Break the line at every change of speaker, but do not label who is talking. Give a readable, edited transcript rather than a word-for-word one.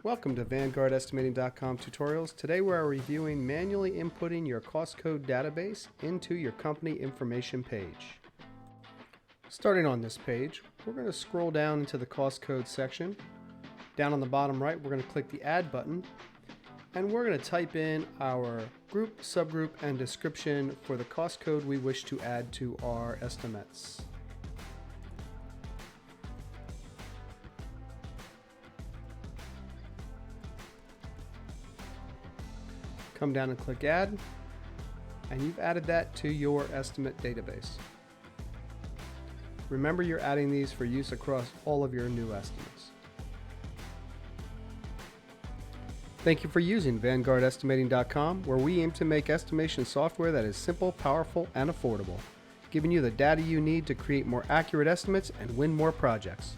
Welcome to VanguardEstimating.com tutorials. Today we are reviewing manually inputting your cost code database into your company information page. Starting on this page, we're going to scroll down into the cost code section. Down on the bottom right, we're going to click the Add button, and we're going to type in our group, subgroup, and description for the cost code we wish to add to our estimates. Come down and click Add, and you've added that to your estimate database. Remember, you're adding these for use across all of your new estimates. Thank you for using VanguardEstimating.com, where we aim to make estimation software that is simple, powerful, and affordable, giving you the data you need to create more accurate estimates and win more projects.